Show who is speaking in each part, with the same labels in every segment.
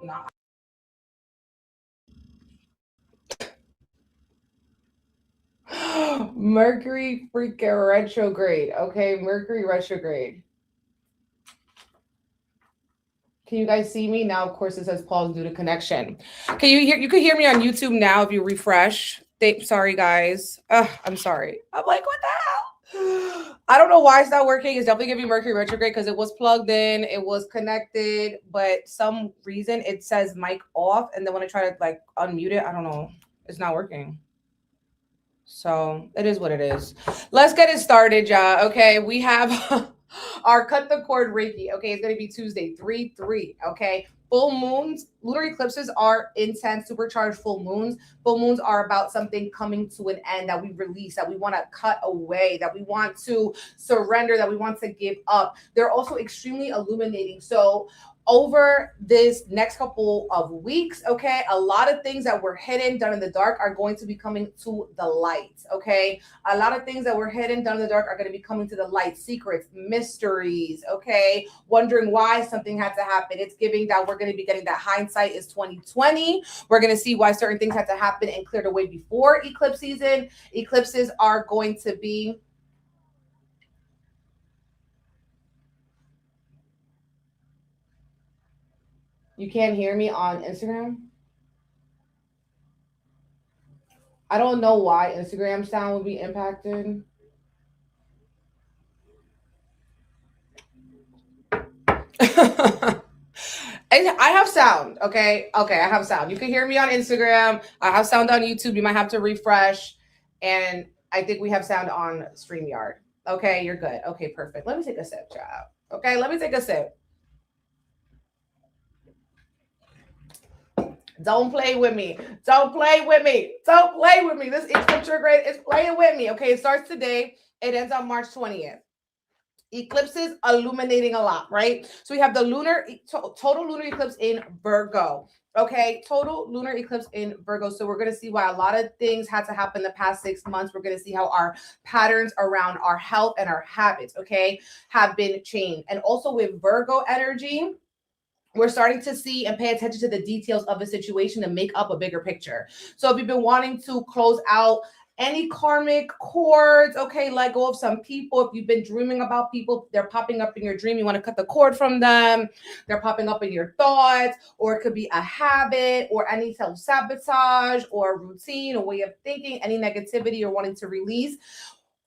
Speaker 1: Nah. Mercury freaking retrograde. Okay, Mercury retrograde. Can you guys see me now? Of course, it says pause due to connection. Can you hear? You can hear me on YouTube now if you refresh. Sorry, guys. I'm sorry. I'm like, what the hell? I don't know why it's not working. It's definitely giving Mercury retrograde because it was plugged in, it was connected, but some reason it says mic off, and then when I try to like unmute it, I don't know, it's not working. So it is what it is. Let's get it started, y'all. Okay, we have our cut the cord Reiki. Okay, it's gonna be Tuesday, 3/3. Okay, full moons, lunar eclipses are intense, supercharged full moons. Full moons are about something coming to an end that we release, that we want to cut away, that we want to surrender, that we want to give up. They're also extremely illuminating. So over this next couple of weeks, okay, a lot of things that were hidden, done in the dark are going to be coming to the light, okay? A lot of things that were hidden, done in the dark are going to be coming to the light. Secrets, mysteries, okay? Wondering why something had to happen. It's giving that we're going to be getting that hindsight is 2020. We're going to see why certain things had to happen and cleared away before eclipse season. Eclipses are going to be... You can't hear me on Instagram? I don't know why Instagram sound would be impacted. I have sound, okay? Okay, I have sound. You can hear me on Instagram. I have sound on YouTube. You might have to refresh. And I think we have sound on StreamYard. Okay, you're good. Okay, perfect. Let me take a sip, child. Okay, let me take a sip. Don't play with me. Don't play with me. Don't play with me. This retrograde is playing with me. Okay, it starts today. It ends on March 20th. Eclipses illuminating a lot, right? So we have the total lunar eclipse in Virgo. Okay, total lunar eclipse in Virgo. So we're going to see why a lot of things had to happen the past 6 months. We're going to see how our patterns around our health and our habits, okay, have been changed. And also with Virgo energy, we're starting to see and pay attention to the details of a situation and make up a bigger picture. So if you've been wanting to close out any karmic cords, okay, let go of some people. If you've been dreaming about people, they're popping up in your dream, you want to cut the cord from them, they're popping up in your thoughts, or it could be a habit or any self-sabotage or routine or way of thinking, any negativity you're wanting to release.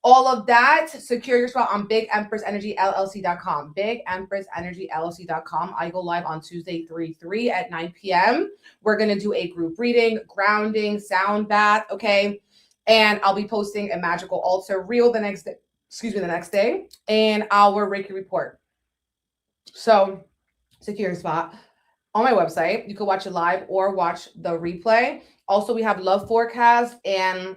Speaker 1: All of that, secure your spot on BigEmpressEnergyLLC.com. BigEmpressEnergyLLC.com. I go live on Tuesday, 3/3 at 9 p.m. We're going to do a group reading, grounding, sound bath, okay? And I'll be posting a magical altar reel the next day, and our Reiki report. So secure your spot on my website. You can watch it live or watch the replay. Also, we have love forecasts, and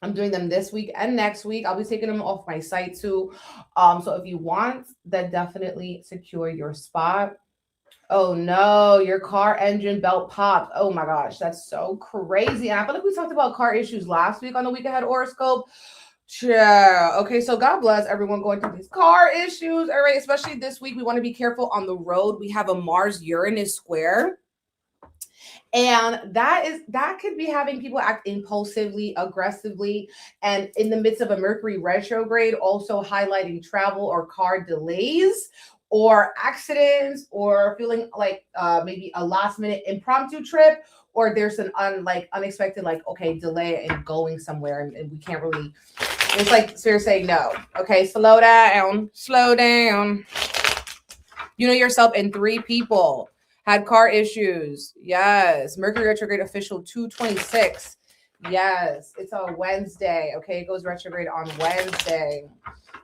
Speaker 1: I'm doing them this week and next week. I'll be taking them off my site too. So if you want, then definitely secure your spot. Oh no, your car engine belt popped. Oh my gosh, that's so crazy. And I feel like we talked about car issues last week on the Week Ahead Horoscope. Yeah. Okay, so God bless everyone going through these car issues. All right, especially this week, we want to be careful on the road. We have a Mars-Uranus square. And that could be having people act impulsively, aggressively, and in the midst of a Mercury retrograde, also highlighting travel or car delays or accidents, or feeling like maybe a last minute impromptu trip, or there's an unexpected delay in going somewhere, and we can't really. It's like Spirit saying no. Okay, slow down. You know yourself, in 3 people had car issues. Yes. Mercury retrograde official 2/26. Yes. It's on Wednesday. Okay. It goes retrograde on Wednesday.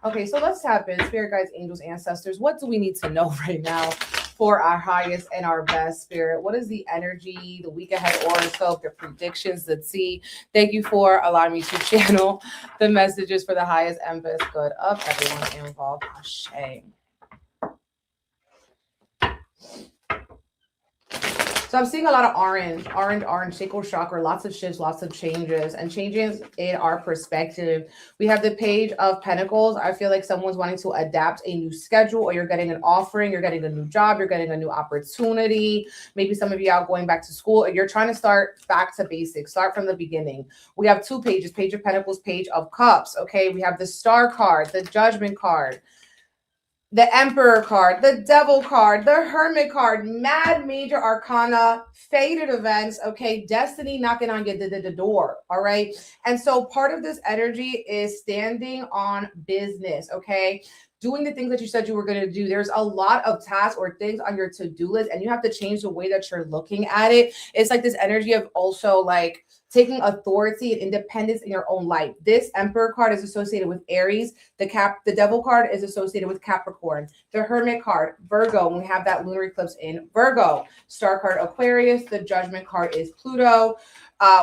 Speaker 1: Okay. So let's tap in. Spirit guides, angels, ancestors. What do we need to know right now for our highest and our best, Spirit? What is the energy, the week ahead horoscope, the predictions, the tea? Thank you for allowing me to channel the messages for the highest and best good of everyone involved. Ashe. So I'm seeing a lot of orange, sacral chakra, lots of shifts, lots of changes, and changes in our perspective. We have the Page of Pentacles. I feel like someone's wanting to adapt a new schedule, or you're getting an offering, you're getting a new job, you're getting a new opportunity. Maybe some of you out going back to school, and you're trying to start back to basics, start from the beginning. We have two pages, Page of Pentacles, Page of Cups. Okay, we have the Star card, the Judgment card, the Emperor card, the Devil card, the Hermit card, Mad Major Arcana, Fated Events, okay, Destiny knocking on your door, all right? And so part of this energy is standing on business, okay? Doing the things that you said you were going to do. There's a lot of tasks or things on your to-do list, and you have to change the way that you're looking at it. It's like this energy of also like taking authority and independence in your own life. This Emperor card is associated with Aries. The Devil card is associated with Capricorn. The Hermit card, Virgo, when we have that lunar eclipse in Virgo. Star card, Aquarius. The Judgment card is Pluto.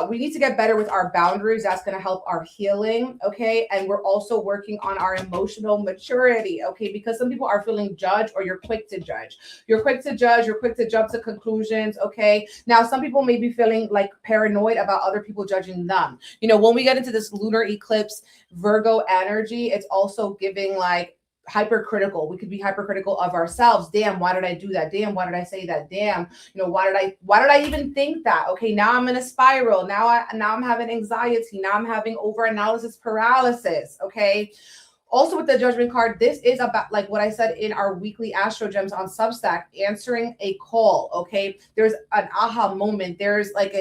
Speaker 1: We need to get better with our boundaries. That's going to help our healing, okay? And we're also working on our emotional maturity, okay? Because some people are feeling judged, or you're quick to judge. You're quick to judge. You're quick to jump to conclusions, okay? Now, some people may be feeling like paranoid about other people judging them. You know, when we get into this lunar eclipse Virgo energy, it's also giving like hypercritical. We could be hypercritical of ourselves. Damn, why did I do that? Damn, why did I say that? Damn, you know, why did I even think that? Okay, now I'm in a spiral. Now I'm having anxiety. Now I'm having overanalysis paralysis. Okay. Also with the Judgment card, this is about like what I said in our weekly Astro Gems on Substack, answering a call. Okay. There's an aha moment. There's like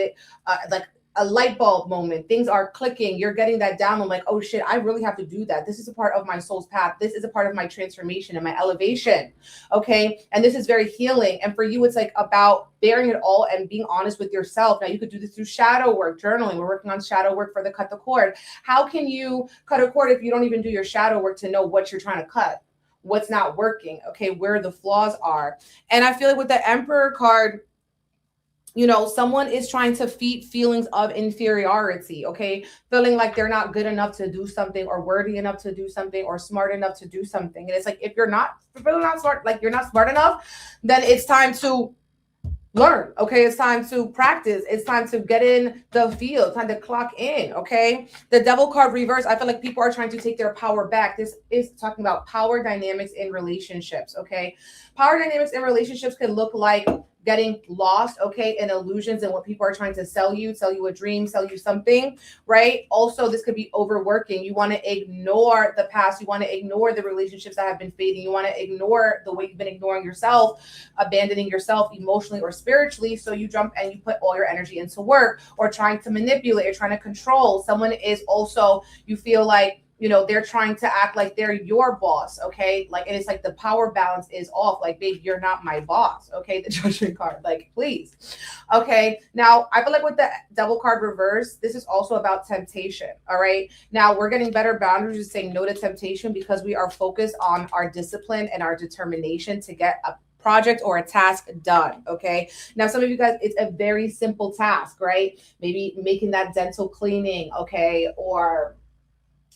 Speaker 1: a light bulb moment. Things are clicking. You're getting that download like, oh shit, I really have to do that. This is a part of my soul's path. This is a part of my transformation and my elevation. Okay. And this is very healing. And for you, it's like about bearing it all and being honest with yourself. Now you could do this through shadow work, journaling. We're working on shadow work for the Cut the Cord. How can you cut a cord if you don't even do your shadow work to know what you're trying to cut? What's not working? Okay. Where the flaws are. And I feel like with the Emperor card, you know, someone is trying to feed feelings of inferiority, okay? Feeling like they're not good enough to do something, or worthy enough to do something, or smart enough to do something. And it's like, if you're not smart, like you're not smart enough, then it's time to learn, okay? It's time to practice. It's time to get in the field, time to clock in, okay? The Devil card reverse, I feel like people are trying to take their power back. This is talking about power dynamics in relationships, okay? Power dynamics in relationships can look like getting lost, okay, in illusions and what people are trying to sell you a dream, sell you something, right? Also, this could be overworking. You want to ignore the past. You want to ignore the relationships that have been fading. You want to ignore the way you've been ignoring yourself, abandoning yourself emotionally or spiritually. So you jump and you put all your energy into work, or trying to manipulate, or trying to control. Someone is also, you feel like, you know, they're trying to act like they're your boss, okay? Like, and it's like the power balance is off. Like, babe, you're not my boss, okay? The Judgment card, like, please. Okay, now I feel like with the Devil card reverse, this is also about temptation, all right? Now we're getting better boundaries with saying no to temptation, because we are focused on our discipline and our determination to get a project or a task done, okay? Now, some of you guys, it's a very simple task, right? Maybe making that dental cleaning, okay? Or,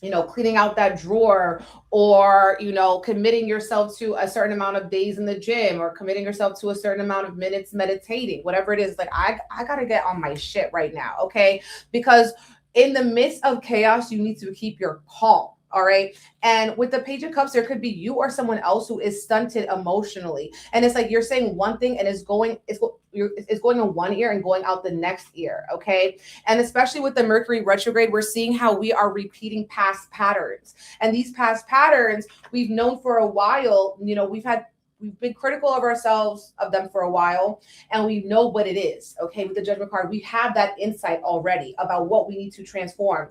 Speaker 1: you know, cleaning out that drawer, or, you know, committing yourself to a certain amount of days in the gym, or committing yourself to a certain amount of minutes meditating, whatever it is. Like, I got to get on my shit right now, okay? Because in the midst of chaos, you need to keep your calm. All right. And with the Page of Cups, there could be you or someone else who is stunted emotionally. And it's like you're saying one thing and it's going in one ear and going out the next ear. Okay. And especially with the Mercury retrograde, we're seeing how we are repeating past patterns. And these past patterns we've known for a while. You know, we've been critical of ourselves, of them for a while, and we know what it is. Okay. With the Judgment card, we have that insight already about what we need to transform.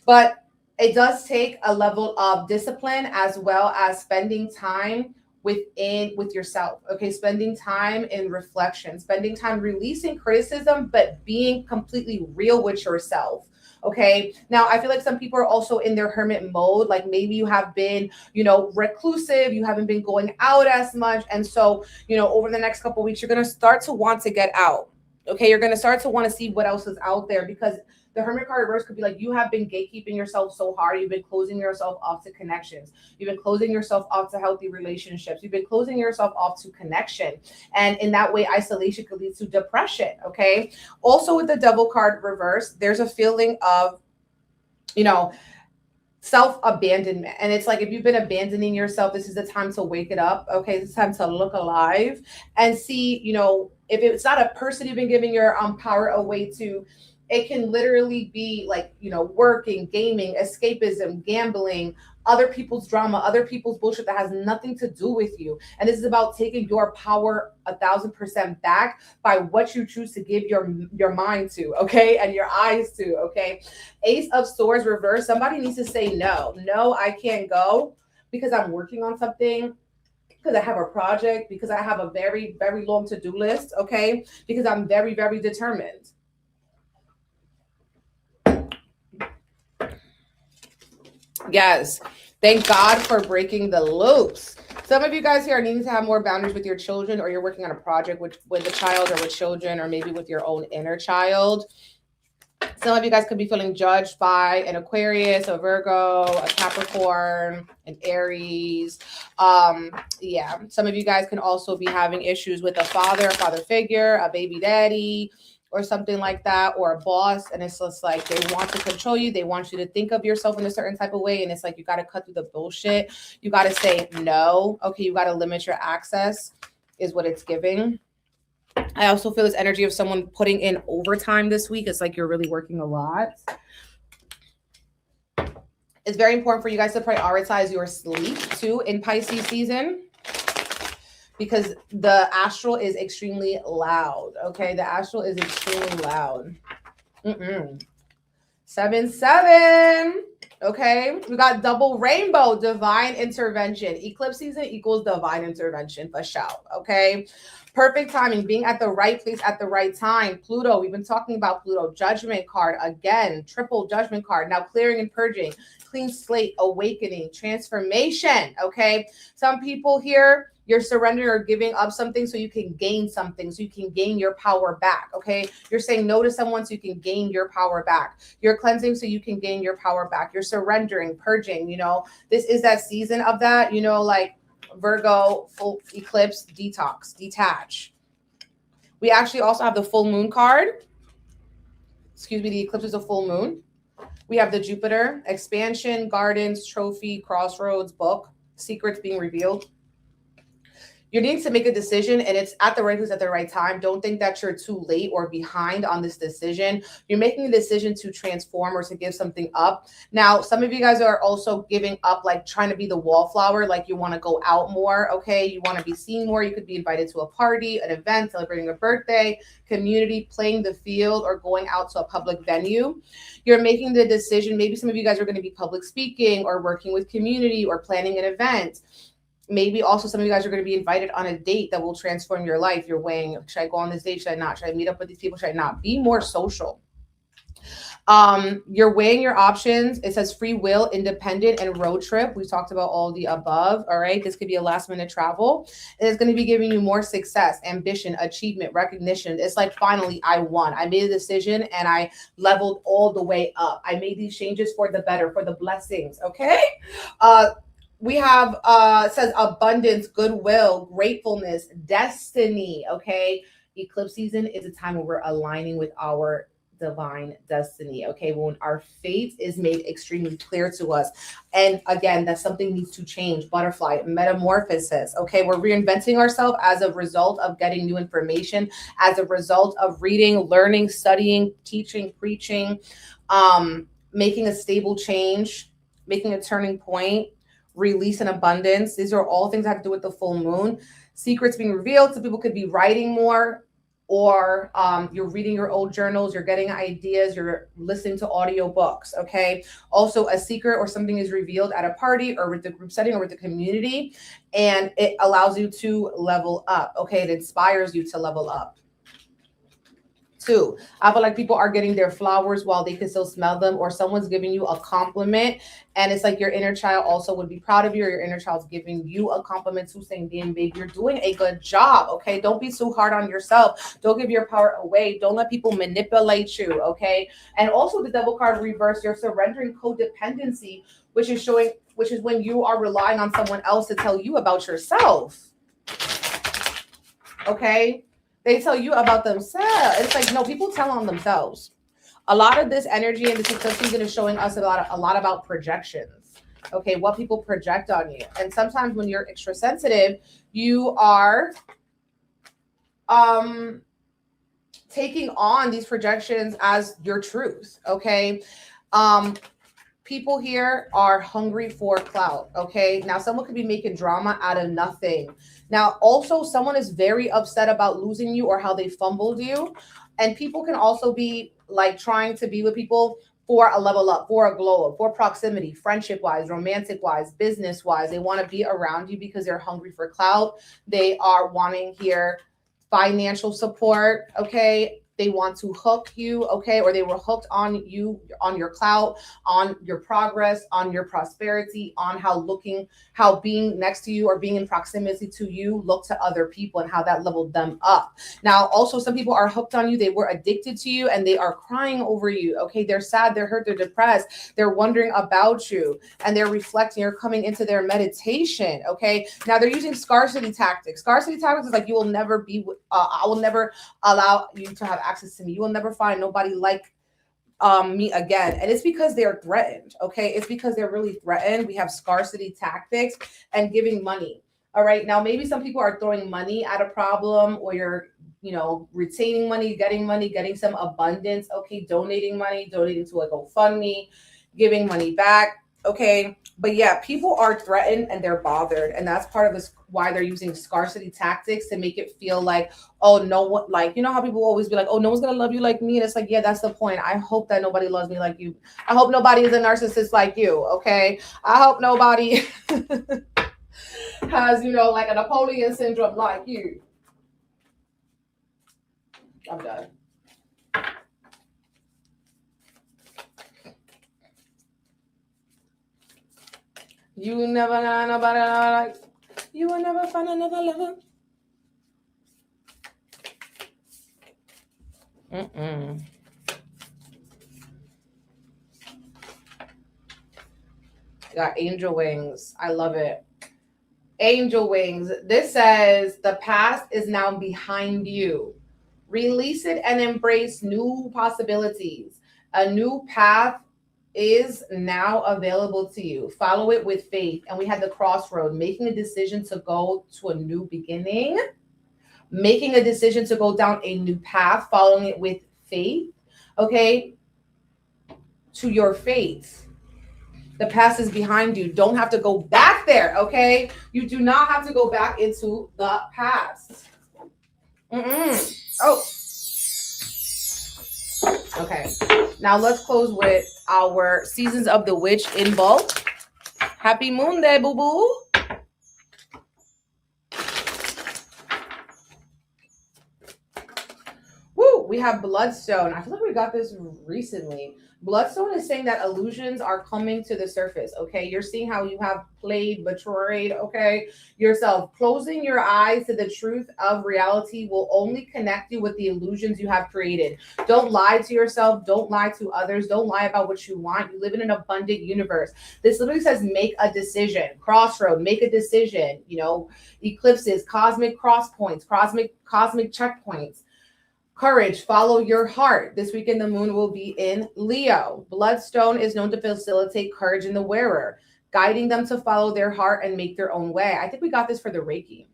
Speaker 1: But it does take a level of discipline, as well as spending time with yourself. Okay. Spending time in reflection, spending time releasing criticism, but being completely real with yourself. Okay. Now, I feel like some people are also in their hermit mode. Like, maybe you have been, you know, reclusive. You haven't been going out as much. And so, you know, over the next couple of weeks, you're going to start to want to get out. Okay, you're going to start to want to see what else is out there, because the Hermit card reverse could be like you have been gatekeeping yourself so hard. You've been closing yourself off to connections. You've been closing yourself off to healthy relationships. You've been closing yourself off to connection. And in that way, isolation could lead to depression. Okay. Also with the Devil card reverse, there's a feeling of, self-abandonment. And it's like, if you've been abandoning yourself, this is the time to wake it up. Okay. This is time to look alive and see, if it's not a person you've been giving your power away to, it can literally be like, working, gaming, escapism, gambling, other people's drama, other people's bullshit that has nothing to do with you. And this is about taking your power 1,000% back by what you choose to give your mind to, okay? And your eyes to, okay? Ace of Swords reverse. Somebody needs to say no. No, I can't go because I'm working on something, because I have a project, because I have a very, very long to-do list, okay? Because I'm very, very determined. Yes. Thank God for breaking the loops. Some of you guys here are needing to have more boundaries with your children, or you're working on a project with a child or with children, or maybe with your own inner child. Some of you guys could be feeling judged by an Aquarius, a Virgo, a Capricorn, an Aries. Yeah. Some of you guys can also be having issues with a father figure, a baby daddy, or something like that, or a boss. And it's just like they want to control you. They want you to think of yourself in a certain type of way. And it's like, you got to cut through the bullshit. You got to say no. Okay. You got to limit your access is what it's giving. I also feel this energy of someone putting in overtime this week. It's like you're really working a lot. It's very important for you guys to prioritize your sleep too in Pisces season, because the astral is extremely loud. Okay, the astral is extremely loud. 7-7. Okay, we got double rainbow, divine intervention. Eclipse season equals divine intervention for sure. Okay, perfect timing, being at the right place at the right time. Pluto, we've been talking about Pluto. Judgment card again, triple judgment card. Now clearing and purging, clean slate, awakening, transformation. Okay, some people here, you're surrendering or giving up something so you can gain something, so you can gain your power back, okay? You're saying no to someone so you can gain your power back. You're cleansing so you can gain your power back. You're surrendering, purging, This is that season of that, like Virgo, full eclipse, detox, detach. We actually also have the full moon card. Excuse me, the eclipse is a full moon. We have the Jupiter, expansion, gardens, trophy, crossroads, book, secrets being revealed. You need to make a decision, and it's at the right place at the right time. Don't think that you're too late or behind on this decision. You're making a decision to transform or to give something up. Now, some of you guys are also giving up, like trying to be the wallflower, like you want to go out more, okay? You want to be seen more. You could be invited to a party, an event, celebrating a birthday, community, playing the field, or going out to a public venue. You're making the decision. Maybe some of you guys are going to be public speaking or working with community or planning an event. Maybe also some of you guys are going to be invited on a date that will transform your life. You're weighing, should I go on this date? Should I not? Should I meet up with these people? Should I not? Be more social. You're weighing your options. It says free will, independent, and road trip. We talked about all the above. All right. This could be a last minute travel. And it's going to be giving you more success, ambition, achievement, recognition. It's like, finally, I won. I made a decision and I leveled all the way up. I made these changes for the better, for the blessings. Okay. We have, it says abundance, goodwill, gratefulness, destiny, okay? Eclipse season is a time where we're aligning with our divine destiny, okay? When our fate is made extremely clear to us. And again, that something needs to change. Butterfly, metamorphosis, okay? We're reinventing ourselves as a result of getting new information, as a result of reading, learning, studying, teaching, preaching, making a stable change, making a turning point. Release and abundance. These are all things that have to do with the full moon. Secrets being revealed. So people could be writing more, or you're reading your old journals, you're getting ideas, you're listening to audio books, okay? Also, a secret or something is revealed at a party or with the group setting or with the community, and it allows you to level up, okay? It inspires you to level up. Two, I feel like people are getting their flowers while they can still smell them, or someone's giving you a compliment, and it's like your inner child also would be proud of you, or your inner child's giving you a compliment too, saying, damn, babe, you're doing a good job, okay? Don't be so hard on yourself. Don't give your power away. Don't let people manipulate you, okay? And also the Devil card reverse, you're surrendering codependency, which is when you are relying on someone else to tell you about yourself, okay? They tell you about themselves. It's like, no, people tell on themselves. A lot of this energy in this eclipse season is showing us a lot about projections. Okay, what people project on you. And sometimes when you're extra sensitive, you are taking on these projections as your truth. Okay. People here are hungry for clout. Okay. Now someone could be making drama out of nothing. Now, also someone is very upset about losing you or how they fumbled you. And people can also be like trying to be with people for a level up, for a glow up, for proximity, friendship wise, romantic wise, business wise. They want to be around you because they're hungry for clout. They are wanting here financial support. Okay. They want to hook you, okay, or they were hooked on you, on your clout, on your progress, on your prosperity, on how being next to you or being in proximity to you look to other people and how that leveled them up. Now, also some people are hooked on you. They were addicted to you and they are crying over you, okay? They're sad, they're hurt, they're depressed. They're wondering about you and they're reflecting. You're coming into their meditation, okay? Now they're using scarcity tactics. Scarcity tactics is like, you will never be, I will never allow you to have access to me. You will never find nobody like me again. And it's because they're threatened. Okay. It's because they're really threatened. We have scarcity tactics and giving money. All right. Now, maybe some people are throwing money at a problem, or you're, retaining money, getting some abundance. Okay. Donating money, donating to a GoFundMe, giving money back. Okay. But yeah, people are threatened and they're bothered. And that's part of this, why they're using scarcity tactics to make it feel like, oh, no one, like, how people always be like, oh, no one's going to love you like me. And it's like, yeah, that's the point. I hope that nobody loves me like you. I hope nobody is a narcissist like you. Okay. I hope nobody has, like a Napoleon syndrome like you. I'm done. You never got nobody like you will never find another lover. Got angel wings. I love it. Angel wings. This says the past is now behind you. Release it and embrace new possibilities. A new path is now available to you. Follow it with faith. And we had the crossroad, making a decision to go to a new beginning, making a decision to go down a new path, following it with faith, okay, to your faith. The past is behind you. Don't have to go back there, okay? You do not have to go back into the past. Oh. Okay, now let's close with our Seasons of the Witch in bulk. Happy Moon Day, boo-boo. Woo, we have Bloodstone. I feel like we got this recently. Bloodstone is saying that illusions are coming to the surface, okay? You're seeing how you have played, betrayed, okay, yourself. Closing your eyes to the truth of reality will only connect you with the illusions you have created. Don't lie to yourself. Don't lie to others. Don't lie about what you want. You live in an abundant universe. This literally says make a decision. Crossroad, make a decision. Eclipses, cosmic cross points, cosmic checkpoints. Courage, follow your heart. This weekend, the moon will be in Leo. Bloodstone is known to facilitate courage in the wearer, guiding them to follow their heart and make their own way. I think we got this for the Reiki.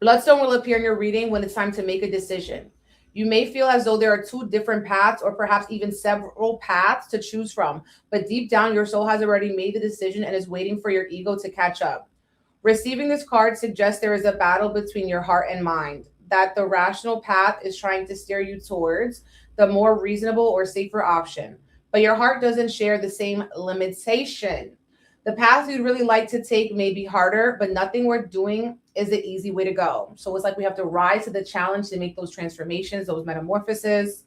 Speaker 1: Bloodstone will appear in your reading when it's time to make a decision. You may feel as though there are two different paths or perhaps even several paths to choose from, but deep down, your soul has already made the decision and is waiting for your ego to catch up. Receiving this card suggests there is a battle between your heart and mind, that the rational path is trying to steer you towards the more reasonable or safer option, but your heart doesn't share the same limitation. The path you'd really like to take may be harder, but nothing we're doing is the easy way to go. So it's like we have to rise to the challenge to make those transformations, those metamorphoses.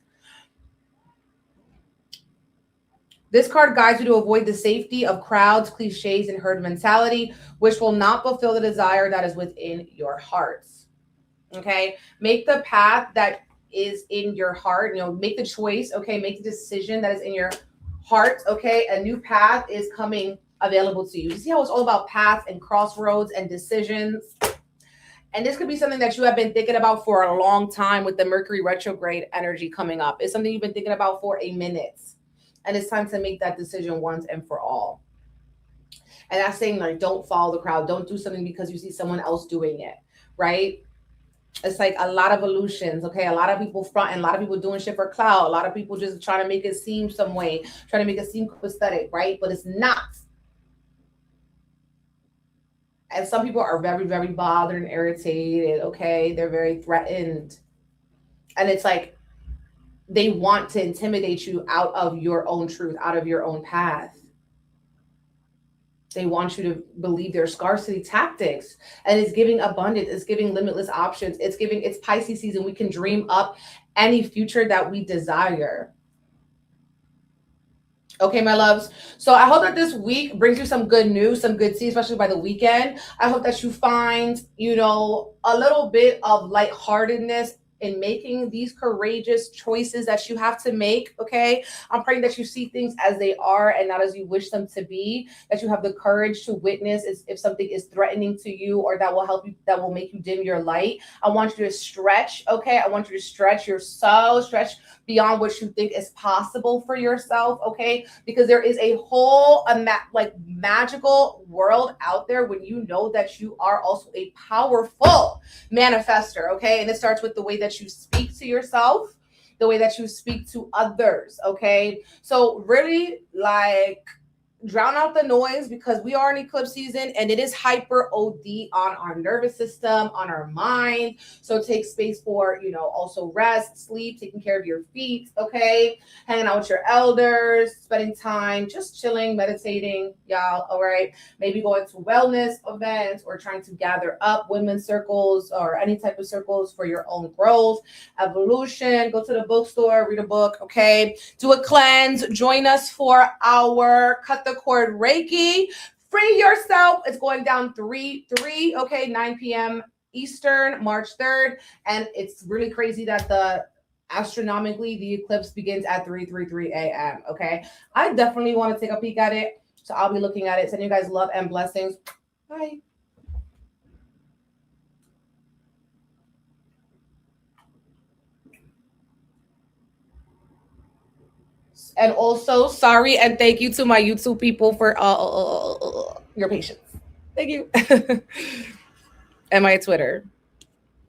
Speaker 1: This card guides you to avoid the safety of crowds, cliches, and herd mentality, which will not fulfill the desire that is within your hearts. Okay? Make the path that is in your heart, make the choice, okay? Make the decision that is in your heart, okay? A new path is coming available to you. You see how it's all about paths and crossroads and decisions? And this could be something that you have been thinking about for a long time with the Mercury retrograde energy coming up. It's something you've been thinking about for a minute. And it's time to make that decision once and for all. And that's saying, like, don't follow the crowd. Don't do something because you see someone else doing it, right? It's like a lot of illusions, okay? A lot of people front and a lot of people doing shit for clout. A lot of people just trying to make it seem some way, trying to make it seem aesthetic, right? But it's not. And some people are very, very bothered and irritated, okay? They're very threatened. And it's like they want to intimidate you out of your own truth, out of your own path. They want you to believe their scarcity tactics. And it's giving abundance. It's giving limitless options. It's Pisces season. We can dream up any future that we desire. Okay, my loves. So I hope that this week brings you some good news, some good tea, especially by the weekend. I hope that you find, a little bit of lightheartedness in making these courageous choices that you have to make, okay? I'm praying that you see things as they are and not as you wish them to be, that you have the courage to witness if something is threatening to you or that will help you, that will make you dim your light. I want you to stretch, okay? I want you to stretch your soul, stretch beyond what you think is possible for yourself, okay? Because there is a whole magical world out there when you know that you are also a powerful manifester, okay? And it starts with the way that you speak to yourself, the way that you speak to others, okay? So really, drown out the noise, because we are in eclipse season and it is hyper OD on our nervous system, on our mind. So take space for, also rest, sleep, taking care of your feet, okay? Hanging out with your elders, spending time, just chilling, meditating, y'all, all right? Maybe going to wellness events or trying to gather up women's circles or any type of circles for your own growth, evolution. Go to the bookstore, read a book, okay? Do a cleanse. Join us for our Cut the Cord Reiki. Free yourself. It's going down 3/3, okay, 9 p.m. Eastern, March 3rd. And it's really crazy that astronomically, the eclipse begins at 3:33 a.m., okay? I definitely want to take a peek at it. So I'll be looking at it. Sending you guys love and blessings. Bye. And also, sorry and thank you to my YouTube people for your patience. Thank you. And my Twitter.